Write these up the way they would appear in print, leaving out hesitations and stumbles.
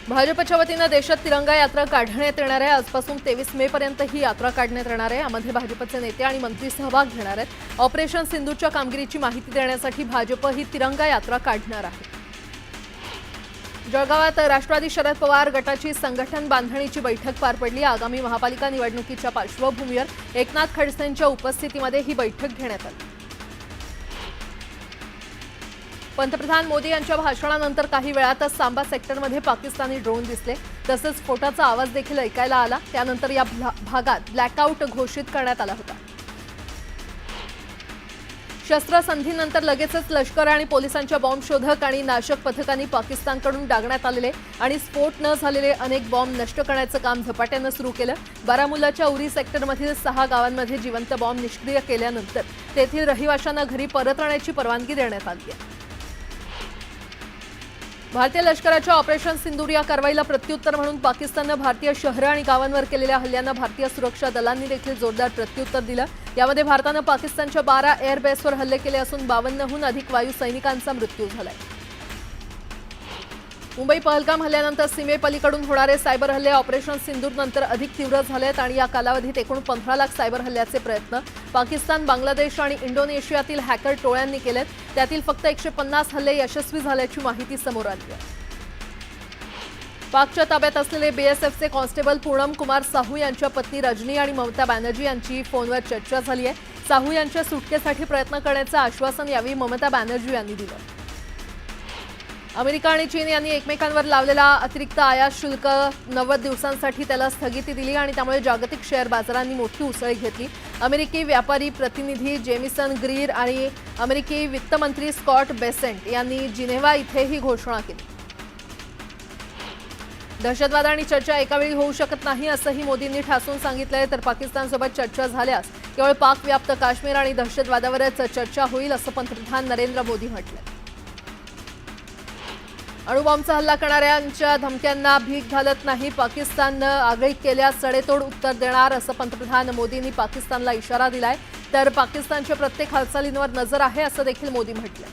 भाजपच्या वतीने देशात तिरंगा यात्रा काढण्यात येणार आहे। आजपासून 23 मे पर्यंत ही यात्रा काढण्यात येणार आहे। यामध्ये भाजपचे नेते आणि मंत्री सहभाग घेणार आहेत। ऑपरेशन सिंधूच्या कामगिरीची माहिती देण्यासाठी भाजप ही तिरंगा यात्रा काढणार आहे। जळगावात राष्ट्रवादी शरद पवार गटाची संघटन बांधणीची बैठक पार पडली। आगामी महापालिका निवडणुकीच्या पार्श्वभूमीवर एकनाथ खडसेंच्या उपस्थितीमध्ये ही बैठक घेण्यात आली। पंतप्रधान मोदी यांच्या भाषणानंतर काही वेळातच सांबा सेक्टरमध्ये पाकिस्तानी ड्रोन दिसले। तसंच स्फोटाचा आवाज देखील ऐकायला आला। त्यानंतर या भागात ब्लॅकआउट घोषित करण्यात आला होता। शस्त्रसंधीनंतर लगेचच लष्कर आणि पोलिसांच्या बॉम्ब शोधक आणि नाशक पथकांनी पाकिस्तानकडून डागण्यात आलेले आणि स्फोट न झालेले अनेक बॉम्ब नष्ट करण्याचं काम झपाट्यानं सुरू केलं। बारामुल्लाच्या उरी सेक्टरमधील 6 गावांमध्ये जिवंत बॉम्ब निष्क्रिय केल्यानंतर तेथील रहिवाशांना घरी परतण्याची परवानगी देण्यात आली आहे। भारतीय लष्कराच्या ऑपरेशन सिंदूर या कारवाईला प्रत्युत्तर म्हणून पाकिस्तानने भारतीय शहरं आणि गावांवर केलेल्या हल्ल्यांना भारतीय सुरक्षा दलांनी देखील जोरदार प्रत्युत्तर दिलं। यामध्ये भारताने पाकिस्तानच्या 12 एअरबेसवर हल्ले केले असून 52हून अधिक वायू सैनिकांचा मृत्यू झालाय। मुंबई पहलगाम हल्ल्यानंतर सीमेपलीकडून होणारे सायबर हल्ले ऑपरेशन सिंदूर नंतर अधिक तीव्र झालेत आणि या कालावधीत एकूण 15 लाख सायबर हल्ल्याचे प्रयत्न पाकिस्तान, बांगलादेश आणि इंडोनेशियातील हॅकर टोळ्यांनी केलेत। त्यातील फक्त 150 हल्ले यशस्वी झाल्याची माहिती समोर आली आहे। पाकच्या ताब्यात असलेले बीएसएफचे कॉन्स्टेबल पूनम कुमार साहू यांच्या पत्नी रजनी आणि ममता बॅनर्जी यांची फोनवर चर्चा झाली आहे। साहू यांच्या सुटकेसाठी प्रयत्न करण्याचं आश्वासन यावेळी ममता बॅनर्जी यांनी दिलं। अमेरिका आणि चीन यांनी एकमेकांवर लावलेला अतिरिक्त आयात शुल्क 90 दिवसांसाठी त्याला स्थगिती दिली आणि त्यामुळे जागतिक शेअर बाजारांनी मोठी उसळी घेतली। अमेरिकी व्यापारी प्रतिनिधी जेमिसन ग्रीर आणि अमेरिकी वित्तमंत्री स्कॉट बेसेंट यांनी जिनेव्हा इथे ही घोषणा केली। दहशतवाद आणि चर्चा एकावेळी होऊ शकत नाही असंही मोदींनी ठासून सांगितलंय। तर पाकिस्तानसोबत चर्चा झाल्यास केवळ पाक व्याप्त काश्मीर आणि दहशतवादावरच चर्चा होईल असं पंतप्रधान नरेंद्र मोदी म्हटलंय। अणुबॉम्बचा हल्ला करणाऱ्यांच्या धमक्यांना भीक घालत नाही। पाकिस्ताननं आगळीक केल्यास सडेतोड उत्तर देणार असं पंतप्रधान मोदींनी पाकिस्तानला इशारा दिलाय। तर पाकिस्तानच्या प्रत्येक हालचालींवर नजर आहे असं देखील मोदी म्हटलंय।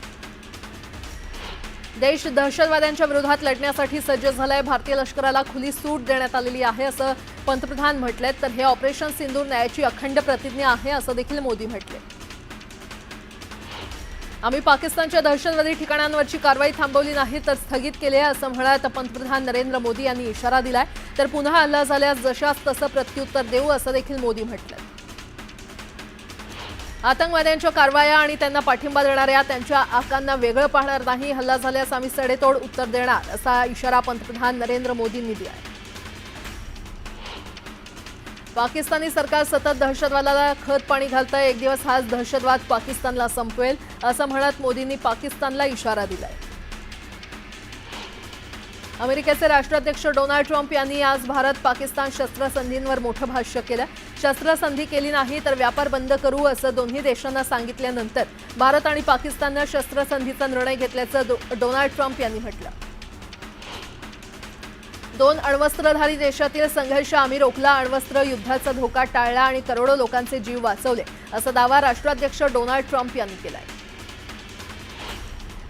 देश दहशतवाद्यांच्या विरोधात लढण्यासाठी सज्ज झालाय। भारतीय लष्कराला खुली सूट देण्यात आलेली आहे असं पंतप्रधान म्हटलंय। तर हे ऑपरेशन सिंदूर न्यायाची अखंड प्रतिज्ञा आहे असं देखील मोदी म्हटलंय। आम्ही पाकिस्तानच्या दहशतवादी ठिकाणांवरची कारवाई थांबवली नाही तर स्थगित केली आहे असं म्हणत पंतप्रधान नरेंद्र मोदी यांनी इशारा दिलाय। तर पुन्हा हल्ला झाल्यास जशास तसं प्रत्युत्तर देऊ असं देखील मोदी म्हटलंय। आतंकवाद्यांच्या कारवाया आणि त्यांना पाठिंबा देणाऱ्या त्यांच्या आकांना वेगळं पाहणार नाही। हल्ला झाल्यास आम्ही सडेतोड उत्तर देणार असा इशारा पंतप्रधान नरेंद्र मोदींनी दिलाय। पाकिस्तानी सरकार सतत दहशतवादाला खत पाणी घालतंय। एक दिवस हाच दहशतवाद पाकिस्तानला संपवेल असं म्हणत मोदींनी पाकिस्तानला इशारा दिलाय। अमेरिकेचे राष्ट्राध्यक्ष डोनाल्ड ट्रम्प यांनी आज भारत पाकिस्तान शस्त्रसंधींवर मोठं भाष्य केलं। शस्त्रसंधी केली नाही तर व्यापार बंद करू असं दोन्ही देशांना सांगितल्यानंतर भारत आणि पाकिस्ताननं शस्त्रसंधीचा निर्णय घेतल्याचं डोनाल्ड ट्रम्प यांनी म्हटलं। 2 अण्वस्त्रधारी देशातील संघर्ष आम्ही रोखला, अण्वस्त्र युद्धाचा धोका टाळला आणि करोडो लोकांचे जीव वाचवले असा दावा राष्ट्राध्यक्ष डोनाल्ड ट्रम्प यांनी केलाय।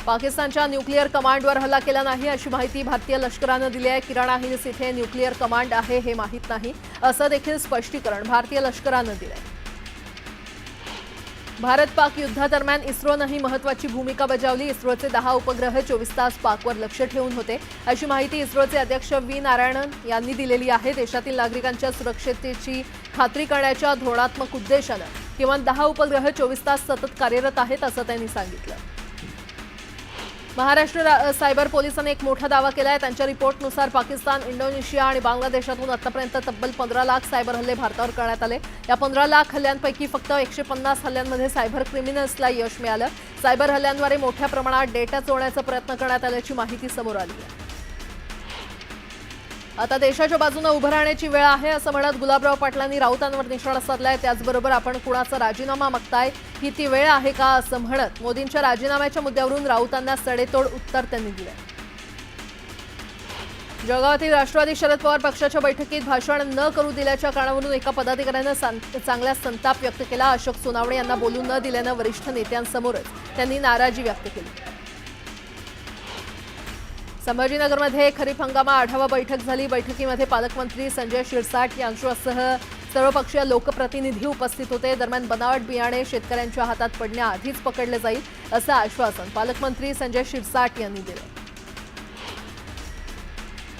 पाकिस्तानच्या न्यूक्लिअर कमांडवर हल्ला केला नाही अशी माहिती भारतीय लष्करानं दिली आहे। किराणा हिल्स इथे न्यूक्लिअर कमांड आहे हे माहीत नाही असं देखील स्पष्टीकरण भारतीय लष्करानं दिलंय। भारत पाक युद्धादरम्यान इस्रोनंही महत्त्वाची भूमिका बजावली। इस्रोचे 10 उपग्रह 24 तास पाकवर लक्ष ठेवून होते अशी माहिती इस्रोचे अध्यक्ष व्ही नारायणन यांनी दिलेली आहे। देशातील नागरिकांच्या सुरक्षिततेची खात्री करण्याच्या धोरणात्मक उद्देशानं किमान 10 उपग्रह 24 तास सतत कार्यरत आहेत असं त्यांनी सांगितलं। महाराष्ट्र सायबर पोलिसांनी एक मोठा दावा केलाय। त्यांच्या रिपोर्टनुसार पाकिस्तान, इंडोनेशिया आणि बांगलादेशातून आतापर्यंत तब्बल 15 लाख सायबर हल्ले भारतावर करण्यात आले। या 15 लाख हल्ल्यांपैकी फक्त 150 हल्ल्यांमध्ये सायबर क्रिमिनल्सला यश मिळालं। सायबर हल्ल्यांद्वारे मोठ्या प्रमाणात डेटा चोरण्याचा प्रयत्न करण्यात आल्याची माहिती समोर आली आहे। आता देशाच्या बाजूने उभं राहण्याची वेळ आहे असं म्हणत गुलाबराव पाटलांनी राऊतांवर निशाणा साधलाय। त्याचबरोबर आपण कुणाचा राजीनामा मागताय ही ती वेळ आहे का असं म्हणत मोदींच्या राजीनाम्याच्या मुद्द्यावरून राऊतांना सडेतोड उत्तर त्यांनी दिलंय। जळगावातील राष्ट्रवादी शरद पवार पक्षाच्या बैठकीत भाषण न करू दिल्याच्या कारणावरून एका पदाधिकाऱ्यानं चांगला संताप व्यक्त केला। अशोक सोनावणे यांना बोलू न दिल्यानं वरिष्ठ नेत्यांसमोरच त्यांनी नाराजी व्यक्त केली। संभाजीनगरमध्ये खरीप हंगामा आढावा बैठक झाली। बैठकीमध्ये पालकमंत्री संजय शिरसाट यांच्यासह सर्वपक्षीय लोकप्रतिनिधी उपस्थित होते। दरम्यान बनावट बियाणे शेतकऱ्यांच्या हातात पडण्याआधीच पकडले जाईल असं आश्वासन पालकमंत्री संजय शिरसाट यांनी दिले।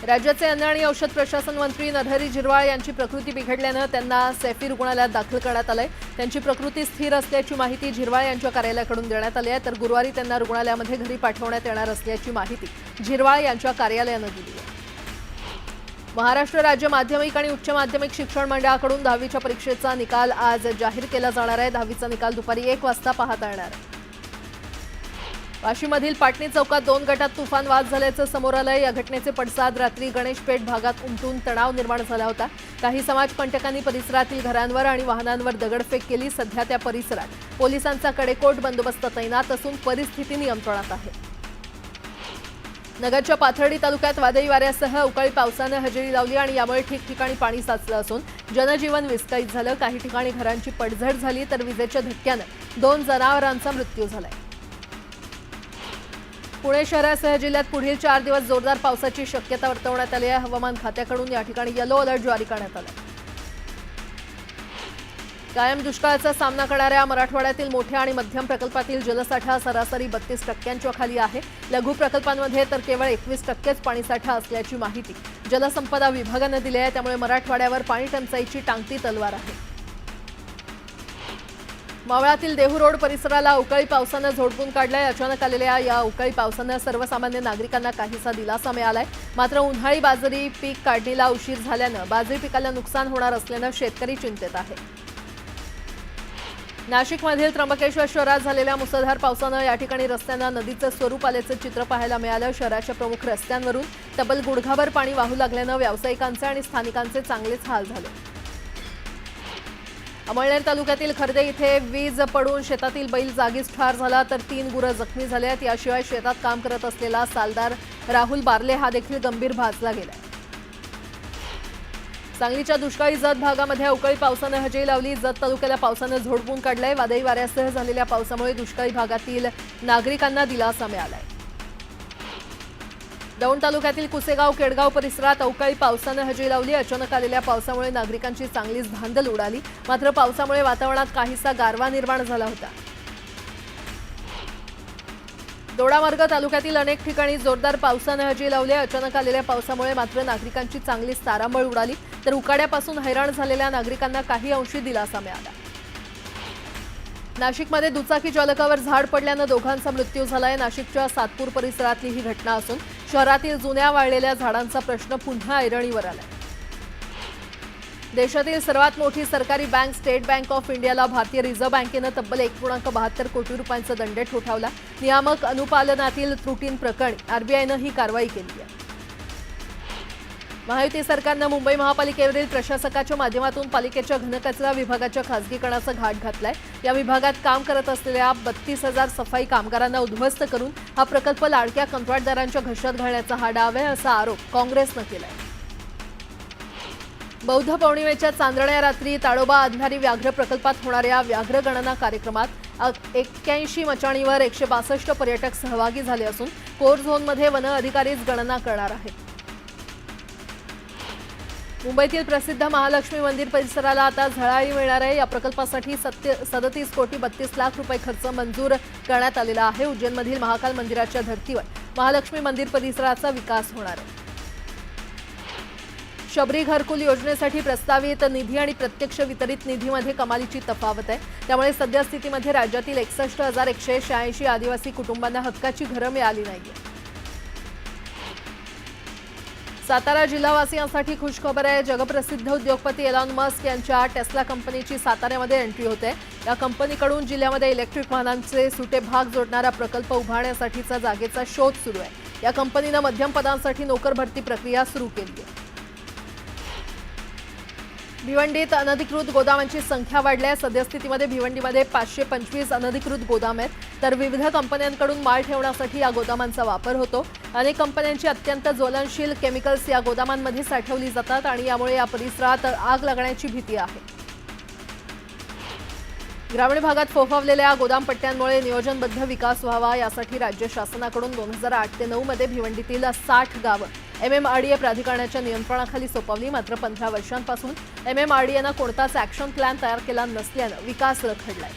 राज्याचे अन्न आणि औषध प्रशासन मंत्री नरहरी झिरवाळ यांची प्रकृती बिघडल्याने त्यांना सैफी रुग्णालयात दाखल करण्यात आले। त्यांची प्रकृती स्थिर असल्याची माहिती झिरवाळ यांच्या कार्यालयाकडून देण्यात आली आहे, तर गुरुवारी त्यांना रुग्णालयामध्ये घरी पाठवण्यात येणार असल्याची माहिती झिरवाळ यांच्या कार्यालयाने दिली आहे। महाराष्ट्र राज्य माध्यमिक आणि उच्च माध्यमिक शिक्षण मंडळाकडून 10वीच्या परीक्षेचा निकाल आज जाहीर केला जाणार आहे। 10वीचा निकाल दुपारी 1 वाजता पाहता येणार आहे। वाशीमधील पाटणी चौकात 2 गटात तुफान वाद झाल्याचं समोर आलंय। या घटनेचे पडसाद रात्री गणेशपेठ भागात उमटून तणाव निर्माण झाला होता। काही समाजकंटकांनी परिसरातील घरांवर आणि वाहनांवर दगडफेक केली। सध्या त्या परिसरात पोलिसांचा कडेकोट बंदोबस्त तैनात असून परिस्थिती नियंत्रणात आहे। नगरच्या पाथर्डी तालुक्यात वादळी वाऱ्यासह अवकाळी पावसाने हजेरी लावली आणि यामुळे ठिकठिकाणी पाणी साचलं असून जनजीवन विस्कळीत झालं। काही ठिकाणी घरांची पडझड झाली तर विजेच्या धक्क्याने 2 जनावरांचा मृत्यू झालाय। पुणे शहरासह जिल्ह्यात पुढील 4 दिवस जोरदार पावसाची शक्यता वर्तवण्यात आली आहे। हवामान खात्याकडून या ठिकाणी येलो अलर्ट जारी करण्यात आला आहे। कायम दुष्काळाचा सामना करणाऱ्या मराठवाड्यातील मोठ्या आणि मध्यम प्रकल्पातील जलसाठा सरासरी 32% खाली आहे। लघु प्रकल्पांमध्ये तर केवळ 21%च पाणीसाठा असल्याची माहिती जलसंपदा विभागाने दिली आहे। त्यामुळे मराठवाड्यावर पाणी टंचाईची टांगती तलवार आहे। मावळातील देहू रोड परिसराला अवकाळी पावसानं झोडपून काढलंय। अचानक आलेल्या या अवकाळी पावसानं सर्वसामान्य नागरिकांना काहीसा दिलासा मिळालाय। मात्र उन्हाळी बाजरी पीक काढणीला उशीर झाल्यानं बाजरी पिकाला नुकसान होणार असल्यानं शेतकरी चिंतेत आहे। नाशिकमधील त्र्यंबकेश्वर शहरात झालेल्या मुसळधार पावसानं या ठिकाणी रस्त्यांना नदीचं स्वरूप आल्याचं चित्र पाहायला मिळालं। शहराच्या प्रमुख रस्त्यांवरून तब्बल गुडघाभर पाणी वाहू लागल्यानं व्यावसायिकांचे आणि स्थानिकांचे चांगलेच हाल झाले। अमळनेर तालुक्यातील खर्दे इथे वीज पडून शेतातील बैल जागीच ठार झाला तर 3 गुरं जखमी झाल्यात। याशिवाय शेतात काम करत असलेला सालदार राहुल बारले हा देखील गंभीर भाजला गेलाय। सांगलीच्या दुष्काळी जत भागामध्ये अवकाळी पावसाने हजेरी लावली। जत तालुक्याला पावसाने झोडपून काढलंय। वादळी वाऱ्यासह झालेल्या पावसामुळे दुष्काळी भागातील नागरिकांना दिलासा मिळालाय। दौंड तालुक्यातील कुसेगाव केडगाव परिसरात अवकाळी पावसाने हजेरी लावली। अचानक आलेल्या पावसामुळे नागरिकांची चांगलीच धांदल उडाली। मात्र पावसामुळे वातावरणात काहीसा गारवा निर्माण झाला होता। दोडामार्ग तालुक्यातील अनेक ठिकाणी जोरदार पावसाने हजेरी लावली। अचानक आलेल्या पावसामुळे मात्र नागरिकांची चांगलीच तारांबळ उडाली तर उकाड्यापासून हैराण झालेल्या नागरिकांना काही अंशी दिलासा मिळाला। नाशिकमध्ये दुचाकी चालकावर झाड पडल्यानं दोघांचा मृत्यू झालाय। नाशिकच्या सातपूर परिसरातली ही घटना असून शहरातील जुन्या वाळलेल्या झाडांचा प्रश्न पुन्हा ऐरणीवर आलाय। देशातील सर्वात मोठी सरकारी बँक स्टेट बँक ऑफ इंडियाला भारतीय रिझर्व्ह बँकेनं तब्बल 1.72 कोटी रुपयांचा दंड ठोठावला। नियामक अनुपालनातील त्रुटींप्रकरणी आरबीआयनं ही कारवाई केली आहे। महायुती सरकारनं मुंबई महापालिकेवरील प्रशासकाच्या माध्यमातून पालिकेच्या घनकचरा विभागाच्या खासगीकरणाचा घाट घातलाय। या विभागात काम करत असलेल्या 32,000 सफाई कामगारांना उद्ध्वस्त करून हा प्रकल्प लाडक्या कंत्राटदारांच्या घशात घालण्याचा हा डाव आहे असा आरोप काँग्रेसनं केलाय। बौद्ध पौर्णिमेच्या चांदण्या रात्री ताडोबा अंधारी व्याघ्र प्रकल्पात होणाऱ्या व्याघ्र गणना कार्यक्रमात 81 मचाणीवर 162 पर्यटक सहभागी झाले असून कोर झोनमध्ये वन अधिकारीच गणना करणार आहेत। मुंबईतील प्रसिद्ध महालक्ष्मी मंदिर परिसराला आता झळाळी मिळणार आहे। या प्रकल्पासाठी 37 कोटी 32 लाख रुपये खर्च मंजूर करण्यात आलेला आहे। उज्जैनमधील महाकाल मंदिराच्या धर्तीवर महालक्ष्मी मंदिर परिसराचा विकास होणार आहे। शबरी घरकुल योजनेसाठी प्रस्तावित निधी आणि प्रत्यक्ष वितरित निधीमध्ये कमालीची तफावत आहे। त्यामुळे सद्यस्थितीमध्ये राज्यातील 61,186 आदिवासी कुटुंबांना हक्काची घरं मिळाली नाहीये। सातारा जिल्हावासियांसाठी खुशखबर आहे। जगप्रसिद्ध उद्योगपती एलॉन मस्क यांच्या टेस्ला कंपनीची साताऱ्यामध्ये एंट्री होते। या कंपनीकडून जिल्ह्यामध्ये इलेक्ट्रिक वाहनांचे सुटे भाग जोडणारा प्रकल्प उभारण्यासाठीचा जागेचा शोध सुरू आहे। या कंपनीने मध्यम पदांसाठी नोकर भरती प्रक्रिया सुरू केली आहे। भिवंडीत अनधिकृत गोदामांची संख्या वाढली आहे। सद्यस्थितीमध्ये भिवंडीमध्ये 525 अनधिकृत गोदाम आहेत, तर विविध कंपन्यांकडून माल ठेवण्यासाठी या गोदामांचा वापर होतो। अनेक कंपन्यांची अत्यंत ज्वलनशील केमिकल्स या गोदामांमध्ये साठवली जातात आणि यामुळे या परिसरात आग लागण्याची भीती आहे। ग्रामीण भागात फोफावलेल्या गोदामपट्ट्यांमुळे नियोजनबद्ध विकास व्हावा यासाठी राज्य शासनाकडून 2008 ते 9 मध्ये भिवंडीतील 60 गावं MMRDA प्राधिकरणाच्या नियंत्रणाखाली सोपवली। मात्र 15 वर्षांपासून MMRDAनं कोणताच ॲक्शन प्लॅन तयार केला नसल्यानं विकास रखडलाय।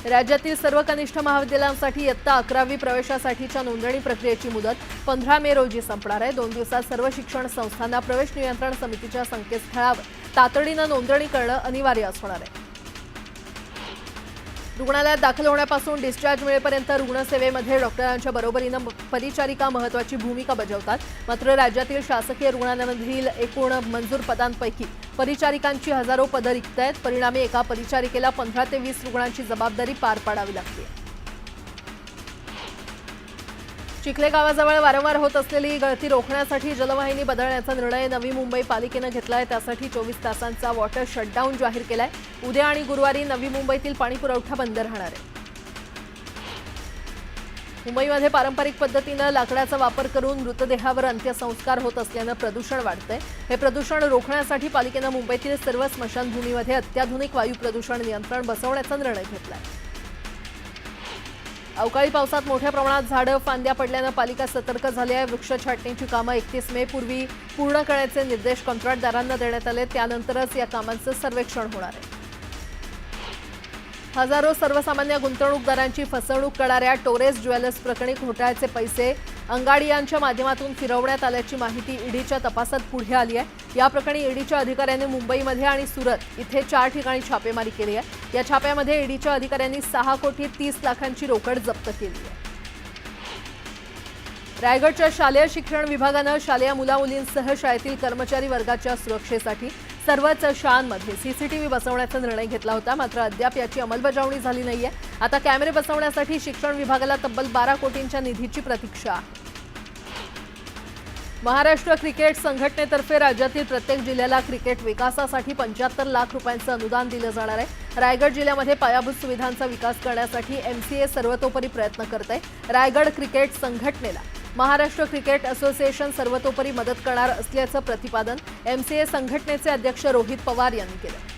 राज्यातील सर्व कनिष्ठ महाविद्यालयांसाठी इयत्ता 11वी प्रवेशासाठीच्या नोंदणी प्रक्रियेची मुदत 15 मे रोजी संपणार आहे। 2 दिवसात सर्व शिक्षण संस्थांना प्रवेश नियंत्रण समितीच्या संकेतस्थळावर तातडीनं नोंदणी करणं अनिवार्य असणार आहे। रुग्णालयात दाखल होण्यापासून डिस्चार्ज मिळेपर्यंत रुग्णसेवेमध्ये डॉक्टरांच्या बरोबरीनं परिचारिका महत्त्वाची भूमिका बजावतात। मात्र राज्यातील शासकीय रुग्णालयांमधील एकूण मंजूर पदांपैकी परिचारिकांची हजारो पदं रिक्त आहेत। परिणामी एका परिचारिकेला 15 ते 20 रुग्णांची जबाबदारी पार पाडावी लागते। चिखले गावाजवळ वारंवार होत असलेली गळती रोखण्यासाठी जलवाहिनी बदलण्याचा निर्णय नवी मुंबई पालिकेनं घेतलाय। त्यासाठी 24 तासांचा वॉटर शटडाऊन जाहीर केलाय। उद्या आणि गुरुवारी नवी मुंबईतील पाणीपुरवठा बंद राहणार आहे। मुंबईमध्ये पारंपरिक पद्धतीनं लाकडाचा वापर करून मृतदेहावर अंत्यसंस्कार होत असल्यानं प्रदूषण वाढतंय। हे प्रदूषण रोखण्यासाठी पालिकेनं मुंबईतील सर्व स्मशानभूमीमध्ये अत्याधुनिक वायू प्रदूषण नियंत्रण बसवण्याचा निर्णय घेतलाय। अवकाळी पावसात मोठ्या प्रमाणात झाडं फांद्या पडल्यानं पालिका सतर्क झाली आहे। वृक्ष छाटणीची कामं 31 मे पूर्वी पूर्ण करण्याचे निर्देश कंत्राटदारांना देण्यात आले। त्यानंतरच या कामांचं सर्वेक्षण होणार आहे। हजारो सर्वसामान्य गुंतवणूकदारांची फसवणूक करणाऱ्या टोरेस ज्वेलर्स प्रकरणी घोटाळ्याचे पैसे अंगाडियांच्या माध्यमातून फिरवण्यात आल्याची माहिती ईडीच्या तपासात पुढे आली आहे। या प्रकरणी ईडीच्या अधिकाऱ्यांनी मुंबईमध्ये आणि सुरत इथे 4 ठिकाणी छापेमारी केली आहे। या छाप्यामध्ये ईडीच्या अधिकाऱ्यांनी 6 कोटी 30 लाखांची रोकड जप्त केली आहे। रायगडच्या शालेय शिक्षण विभागानं शालेय मुलामुलींसह शाळेतील कर्मचारी वर्गाच्या सुरक्षेसाठी सर्वच शाळांमध्ये सीसीटीव्ही बसवण्याचा निर्णय घेतला होता। मात्र अद्याप याची अंमलबजावणी झाली नाहीये। आता कॅमेरे बसवण्यासाठी शिक्षण विभागाला तब्बल 12 कोटींच्या निधीची प्रतीक्षा आहे। महाराष्ट्र क्रिकेट संघटनेतर्फे राज्यातील प्रत्येक जिल्ह्याला क्रिकेट विकासासाठी 75 लाख रुपयांचं अनुदान दिलं जाणार आहे। रायगड जिल्ह्यामध्ये पायाभूत सुविधांचा विकास करण्यासाठी MCA सर्वतोपरी प्रयत्न करत आहे। रायगड क्रिकेट संघटनेला महाराष्ट्र क्रिकेट असोसिएशन सर्वतोपरी मदत करणार असल्याचं प्रतिपादन MCA संघटनेचे अध्यक्ष रोहित पवार यांनी केलं।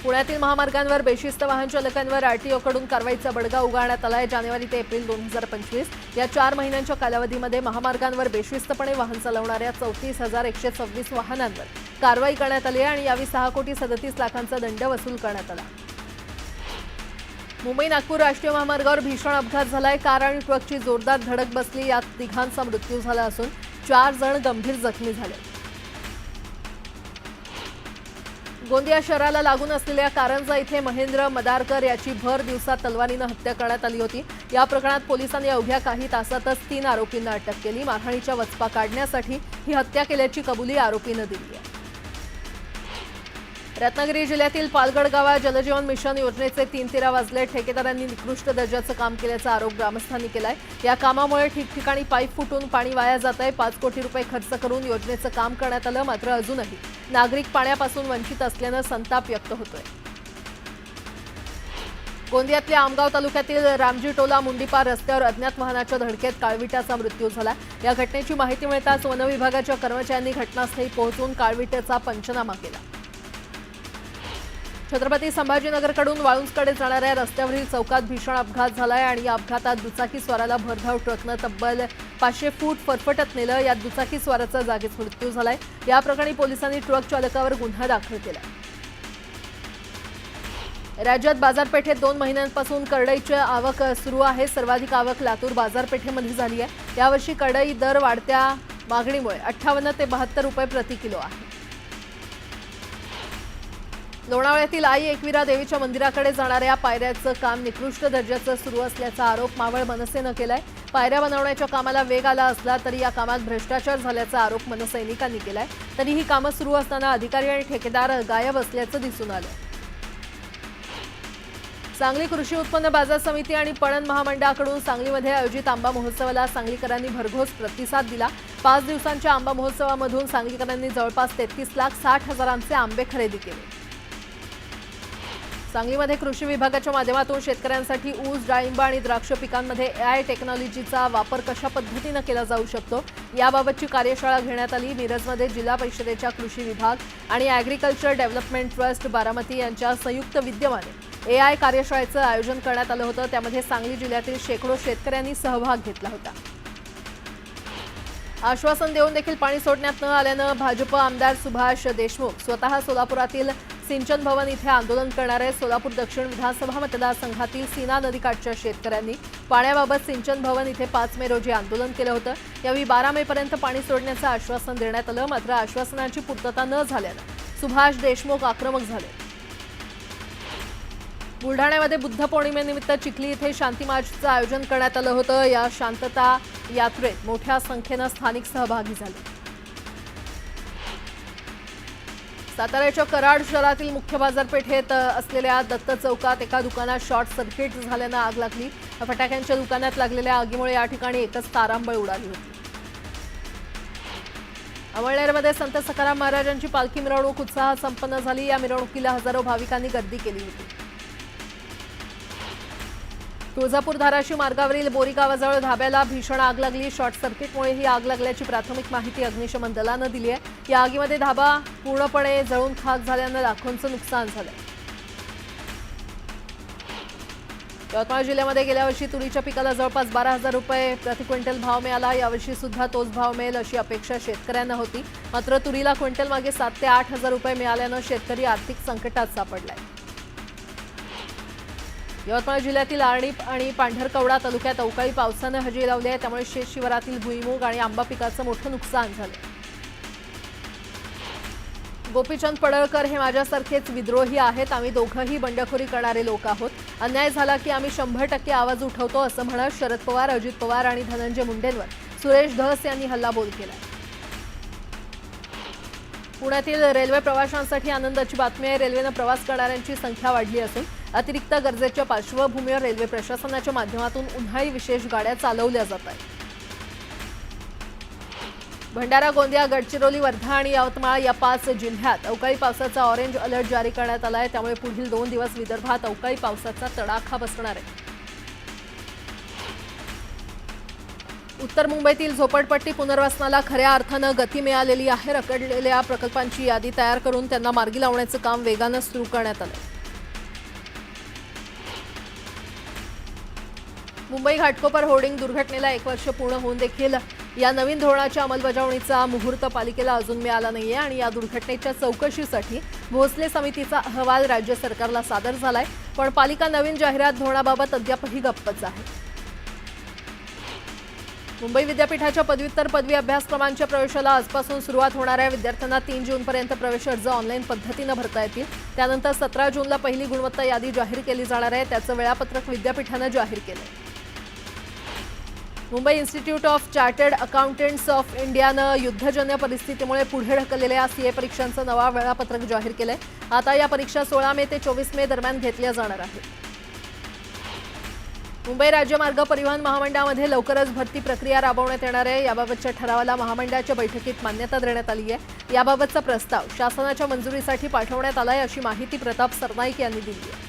पुण्यातील महामार्गांवर बेशिस्त वाहन चालकांवर RTOकडून कारवाईचा बडगा उगारण्यात आला आहे। जानेवारी ते एप्रिल 2025 या 4 महिन्यांच्या कालावधीमध्ये महामार्गांवर बेशिस्तपणे वाहन चालवणाऱ्या 34,126 वाहनांवर कारवाई करण्यात आली आहे आणि यावेळी 6 कोटी 37 लाखांचा दंड वसूल करण्यात आला। मुंबई नागपूर राष्ट्रीय महामार्गावर भीषण अपघात झालाय। कार आणि ट्रकची जोरदार धडक बसली। यात 3 मृत्यू झाला असून 4 जण गंभीर जखमी झाले। गोंदिया शहराला लागून असलेल्या कारंजा इथे महेंद्र मदारकर याची भर दिवसा तलवारीनं हत्या करण्यात आली होती। या प्रकरणात पोलिसांनी अवघ्या काही तासातच 3 आरोपींना अटक केली। मारहाणीच्या वचपा काढण्यासाठी ही हत्या केल्याची कबुली आरोपीनं दिली आहे। रत्नागिरी जिल्ह्यातील पालगड गावात जलजीवन मिशन योजनेचे 3 तेरा वाजले। ठेकेदारांनी निकृष्ट दर्जाचं काम केल्याचा आरोप ग्रामस्थांनी केलाय। या कामामुळे ठिकठिकाणी पाईप फुटून पाणी वाया जात आहे। 5 कोटी रुपये खर्च करून योजनेचं काम करण्यात आलं। मात्र अजूनही नागरिक पाण्यापासून वंचित असल्यानं संताप व्यक्त होतोय। गोंदियातल्या आमगाव तालुक्यातील रामजीटोला मुंडीपार रस्त्यावर अज्ञात वाहनाच्या धडकेत काळविटाचा मृत्यू झाला। या घटनेची माहिती मिळताच वन विभागाच्या कर्मचाऱ्यांनी घटनास्थळी पोहोचून काळविटाचा पंचनामा केला। छत्रपती संभाजीनगरकडून वाळुंजकडे जाणाऱ्या रस्त्यावरील चौकात भीषण अपघात झालाय आणि या अपघातात दुचाकीस्वाराला भरधाव ट्रकनं तब्बल 500 फूट फरफटत नेलं। यात दुचाकीस्वाराचा जागीच मृत्यू झालाय। या प्रकरणी पोलिसांनी ट्रक चालकावर गुन्हा दाखल केलाय। राज्यात बाजारपेठेत 2 महिन्यांपासून करडईची आवक सुरू आहे। सर्वाधिक आवक लातूर बाजारपेठेमध्ये झाली आहे। यावर्षी करडई दर वाढत्या मागणीमुळे 58 ते 72 रुपये प्रति किलो आहे। लोणावळ्यातील आई एकविरा देवीच्या मंदिराकडे जाणाऱ्या पायऱ्याचं काम निकृष्ट दर्जाचं सुरू असल्याचा आरोप मावळ मनसेनं केलाय। पायऱ्या बनवण्याच्या कामाला वेग आला असला तरी या कामात भ्रष्टाचार झाल्याचा आरोप मनसैनिकांनी केलाय। तरी ही कामं सुरू असताना अधिकारी आणि ठेकेदार गायब असल्याचं दिसून आलं। सांगली कृषी उत्पन्न बाजार समिती आणि पणन महामंडळाकडून सांगलीमध्ये आयोजित आंबा महोत्सवाला सांगलीकरांनी भरघोस प्रतिसाद दिला। 5 दिवसांच्या आंबा महोत्सवामधून सांगलीकरांनी जवळपास 33,60,000 आंबे खरेदी केले। सांगलीमध्ये कृषी विभागाच्या माध्यमातून शेतकऱ्यांसाठी ऊस, डाळिंब आणि द्राक्ष पिकांमध्ये AI टेक्नॉलॉजीचा वापर कशा पद्धतीने केला जाऊ शकतो याबाबतची कार्यशाळा घेण्यात आली। मिरजमध्ये जिल्हा परिषदेच्या कृषी विभाग आणि ॲग्रिकल्चर डेव्हलपमेंट ट्रस्ट बारामती यांच्या संयुक्त विद्यमाने AI कार्यशाळेचं आयोजन करण्यात आलं होतं। त्यामध्ये सांगली जिल्ह्यातील शेकडो शेतकऱ्यांनी सहभाग घेतला होता। आश्वासन देऊन देखील पाणी सोडण्यात न आल्यानं भाजप आमदार सुभाष देशमुख स्वतः सोलापुरातील सिंचन भवन इथे आंदोलन करणार आहे। सोलापूर दक्षिण विधानसभा मतदारसंघातील सीना नदीकाठच्या शेतकऱ्यांनी पाण्याबाबत सिंचन भवन इथे 5 मे रोजी आंदोलन केलं होतं। यावेळी 12 मे पर्यंत पाणी सोडण्याचं आश्वासन देण्यात आलं, मात्र आश्वासनाची पूर्तता न झाल्यानं सुभाष देशमुख आक्रमक झाले। बुलढाण्यामध्ये बुद्ध पौर्णिमेनिमित्त चिखली इथे शांती मार्चचं आयोजन करण्यात आलं होतं। या शांतता यात्रेत मोठ्या संख्येनं स्थानिक सहभागी झाले। साताऱ्याच्या कराड शहरातील मुख्य बाजारपेठेत असलेल्या दत्त चौकात एका दुकानात शॉर्ट सर्किट झाल्यानं आग लागली। फटाक्यांच्या दुकानात लागलेल्या आगीमुळे या ठिकाणी एकच तारांबळ उडाली होती। अमळनेरमध्ये संत सखाराम महाराजांची पालखी मिरवणूक उत्साहात संपन्न झाली। या मिरवणुकीला हजारो भाविकांनी गर्दी केली होती। तुळजापूर धाराशिव मार्गावरील बोरी गावाजवळ धाब्याला भीषण आग लागली। शॉर्ट सर्किटमुळे ही आग लागल्याची प्राथमिक माहिती अग्निशमन दलानं दिली आहे। या आगीमध्ये धाबा पूर्णपणे जळून खाक झाल्यानं लाखोंचं नुकसान झालंय। यवतमाळ जिल्ह्यामध्ये गेल्या वर्षी तुरीच्या पिकाला जवळपास 12,000 रुपये प्रति क्विंटल भाव मिळाला। यावर्षी सुद्धा तोच भाव मिळेल अशी अपेक्षा शेतकऱ्यांना होती, मात्र तुरीला क्विंटल मागे 7,000 ते 8,000 रुपये मिळाल्यानं शेतकरी आर्थिक संकटात सापडलाय। यवतमाळ जिल्ह्यातील आर्णी आणि पांढरकवडा तालुक्यात अवकाळी पावसानं हजेरी लावली आहे, त्यामुळे शेतशिवारातील भुईमूग आणि आंबा पिकाचं मोठं नुकसान झालं। गोपीचंद पडळकर हे माझ्यासारखेच विद्रोही आहेत। आम्ही दोघंही बंडखोरी करणारे लोक आहोत। अन्याय झाला की आम्ही 100% आवाज उठवतो असं म्हणत शरद पवार, अजित पवार आणि धनंजय मुंडेंवर सुरेश धस यांनी हल्लाबोल केला। पुण्यातील रेल्वे प्रवाशांसाठी आनंदाची बातमी आहे। रेल्वेनं प्रवास करणाऱ्यांची संख्या वाढली असून अतिरिक्त गरजेच्या पार्श्वभूमीवर रेल्वे प्रशासनाच्या माध्यमातून उन्हाळी विशेष गाड्या चालवल्या जात आहेत। भंडारा, गोंदिया, गडचिरोली, वर्धा आणि यवतमाळ या 5 जिल्ह्यात अवकाळी पावसाचा ऑरेंज अलर्ट जारी करण्यात आला आहे, त्यामुळे पुढील 2 दिवस विदर्भात अवकाळी पावसाचा तडाखा बसणार आहे। उत्तर मुंबईतील झोपडपट्टी पुनर्वसनाला खऱ्या अर्थानं गती मिळालेली आहे। रखडलेल्या प्रकल्पांची यादी तयार करून त्यांना मार्गी लावण्याचं काम वेगानं सुरू करण्यात आलं। मुंबई घाटकोपर होर्डिंग दुर्घटनेला 1 वर्ष पूर्ण होऊन देखील या नवीन धोरणाच्या अंमलबजावणीचा मुहूर्त पालिकेला अजून मिळाला नाहीये आणि या दुर्घटनेच्या चौकशीसाठी भोसले समितीचा अहवाल राज्य सरकारला सादर झालाय, पण पालिका नवीन जाहिरात धोरणाबाबत अद्यापही गप्पच आहे। मुंबई विद्यापीठाच्या पदव्युत्तर पदवी अभ्यासक्रमांच्या प्रवेशाला आजपासून सुरुवात होणार आहे। विद्यार्थ्यांना 3 जूनपर्यंत प्रवेश अर्ज ऑनलाईन पद्धतीनं भरता येतील। त्यानंतर 17 जूनला पहिली गुणवत्ता यादी जाहीर केली जाणार आहे। त्याचं वेळापत्रक विद्यापीठानं जाहीर केलंय। Mumbai institute of chartered accountants of इंडियानं युद्धजन्य परिस्थितीमुळे पुढे ढकललेल्या CA परीक्षांचं नवा वेळापत्रक जाहीर केलंय। आता या परीक्षा 16 मे ते 24 मे दरम्यान घेतल्या जाणार आहेत। मुंबई राज्य मार्ग परिवहन महामंडळामध्ये लवकरच भरती प्रक्रिया राबवण्यात येणार आहे। याबाबतच्या ठरावाला महामंडळाच्या बैठकीत मान्यता देण्यात आली आहे। याबाबतचा प्रस्ताव शासनाच्या मंजुरीसाठी पाठवण्यात आलाय अशी माहिती प्रताप सरनाईक यांनी दिली आहे।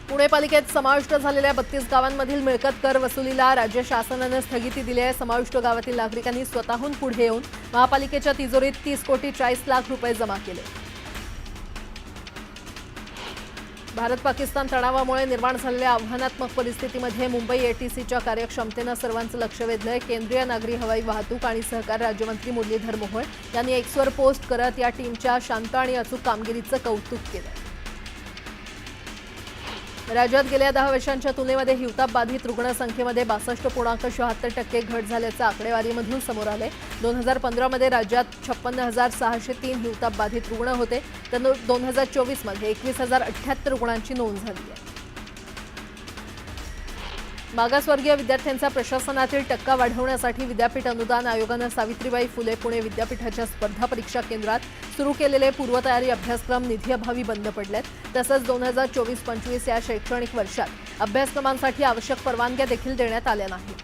पुणे पालिकेत समाविष्ट झालेल्या 32 गावांमधील मिळकत कर वसुलीला राज्य शासनानं स्थगिती दिली आहे। समाविष्ट गावातील नागरिकांनी स्वतःहून पुढे येऊन महापालिकेच्या तिजोरीत 30 कोटी 40 लाख रुपये जमा केले। भारत-पाकिस्तान तणावामुळे निर्माण झालेल्या आव्हानात्मक परिस्थितीमध्ये मुंबई ATCच्या कार्यक्षमतेनं सर्वांचं लक्ष वेधलंय। केंद्रीय नागरी हवाई वाहतूक आणि सहकार राज्यमंत्री मुरलीधर मोहोळ यांनी एक्सवर पोस्ट करत या टीमच्या शांत आणि अचूक कामगिरीचं कौतुक केलं। राज्यात गेल्या 10 वर्षांच्या तुलनेमध्ये हिवताप बाधित रुग्णसंख्येमध्ये 62.76% घट झाल्याचं आकडेवारीमधून समोर आले। 2015 मध्ये राज्यात 56,603 हिवताप बाधित रुग्ण होते, तर 2024 मध्ये 21,078 रुग्णांची नोंद झाली आहे। मागासवर्गीय विद्यार्थ्यांचा प्रशासनातील टक्का वाढवण्यासाठी विद्यापीठ अनुदान आयोगानं सावित्रीबाई फुले पुणे विद्यापीठाच्या स्पर्धा परीक्षा केंद्रात सुरू केलेले पूर्वतयारी अभ्यासक्रम निधीअभावी बंद पडलेत। तसंच 2024-25 या शैक्षणिक वर्षात अभ्यासक्रमांसाठी आवश्यक परवानग्या देखील देण्यात आल्या नाहीत।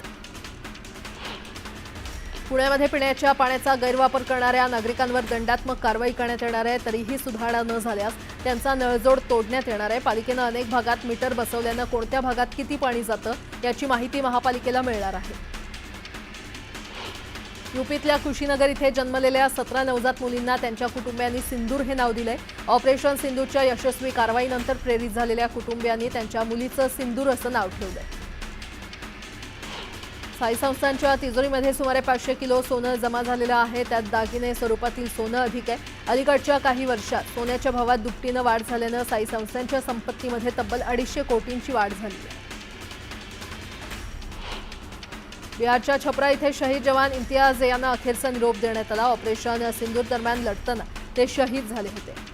पुण्यामध्ये पिण्याच्या पाण्याचा गैरवापर करणाऱ्या नागरिकांवर दंडात्मक कारवाई करण्यात येणार आहे. तरीही सुधारणा न झाल्यास त्यांचा नळजोड तोडण्यात येणार आहे. पालिकेनं अनेक भागात मीटर बसवल्यानं कोणत्या भागात किती पाणी जातं याची माहिती महापालिकेला मिळणार आहे. यूपीतल्या कुशीनगर इथे जन्मलेल्या 17 नवजात मुलींना त्यांच्या कुटुंबियांनी सिंदूर हे नाव दिलंय. ऑपरेशन सिंदूरच्या यशस्वी कारवाईनंतर प्रेरित झालेल्या कुटुंबियांनी त्यांच्या मुलीचं सिंदूर असं नाव ठेवलंय. साई संस्थांच्या तिजोरीमध्ये सुमारे 500 किलो सोनं जमा झालेलं आहे. त्यात दागिने स्वरूपातील सोनं अधिक आहे. अलीकडच्या काही वर्षात सोन्याच्या भावात दुपटीनं वाढ झाल्यानं साई संस्थांच्या संपत्तीमध्ये तब्बल 250 कोटींची वाढ झाली आहे. बिहारच्या छपरा इथे शहीद जवान इम्तियाज यांना अखेरचा निरोप देण्यात आला. ऑपरेशन सिंदूर दरम्यान लढताना ते शहीद झाले होते.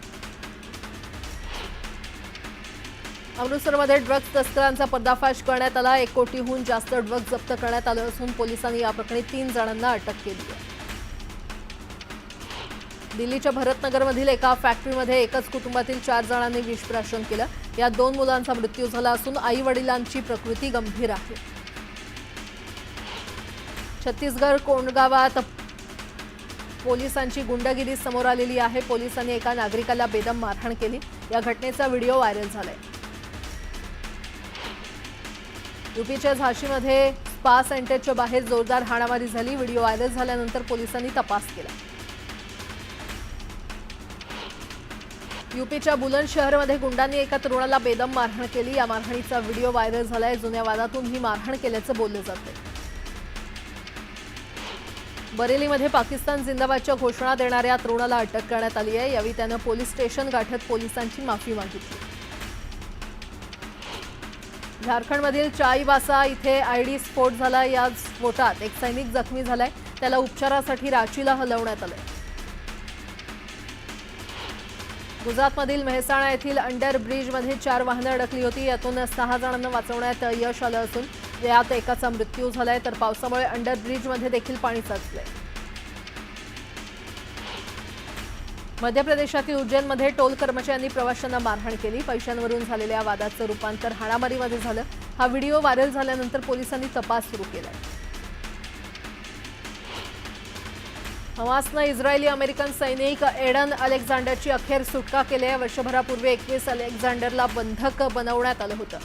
अमृतसरमध्ये ड्रग्ज तस्करांचा पर्दाफाश करण्यात आला. 1 कोटीहून जास्त ड्रग्ज जप्त करण्यात आलं असून पोलिसांनी या प्रकरणी 3 जणांना अटक केली आहे. दिल्लीच्या भरतनगरमधील एका फॅक्टरीमध्ये एकाच कुटुंबातील 4 जणांनी विषप्राशन केलं. यात 2 मुलांचा मृत्यू झाला असून आई वडिलांची प्रकृती गंभीर आहे. छत्तीसगड कोंडगावात पोलिसांची गुंडगिरी समोर आलेली आहे. पोलिसांनी एका नागरिकाला बेदम मारहाण केली. या घटनेचा व्हिडिओ व्हायरल झालाय. यूपीच्या झाशीमध्ये स्पा सेंटरच्या बाहेर जोरदार हाणामारी झाली. व्हिडिओ व्हायरल झाल्यानंतर पोलिसांनी तपास केला. यूपीच्या बुलंदशहरमध्ये गुंडांनी एका तरुणाला बेदम मारहाण केली. या मारहाणीचा व्हिडिओ व्हायरल झालाय. जुन्या वादातून ही मारहाण केल्याचं बोललं जातंय. बरेलीमध्ये पाकिस्तान जिंदाबादच्या घोषणा देणाऱ्या तरुणाला अटक करण्यात आली आहे. यावेळी त्यानं पोलीस स्टेशन गाठत पोलिसांची माफी मागितली. झारखंडमधील चाईबासा इथे आयडी स्फोट झाला. या स्फोटात एक सैनिक जखमी झालाय. त्याला उपचारासाठी रांचीला हलवण्यात आलंय. गुजरातमधील मेहसाणा येथील अंडर ब्रिजमध्ये 4 वाहनं अडकली होती. यातून 6 जणांना वाचवण्यात यश आलं असून यात एकाचा मृत्यू झालाय. तर पावसामुळे अंडर ब्रिजमध्ये देखील पाणी साचलंय. मध्य प्रदेशातील उज्जैनमध्ये टोल कर्मचाऱ्यांनी प्रवाशांना मारहाण केली. पैशांवरून झालेल्या वादाचं रूपांतर हाणामारीमध्ये झालं. हा व्हिडिओ व्हायरल झाल्यानंतर पोलिसांनी तपास सुरू केलाय. हमासनं इस्रायली अमेरिकन सैनिक एडन अलेक्झांडरची अखेर सुटका केली आहे. वर्षभरापूर्वी 21 अलेक्झांडरला बंधक बनवण्यात आलं होतं.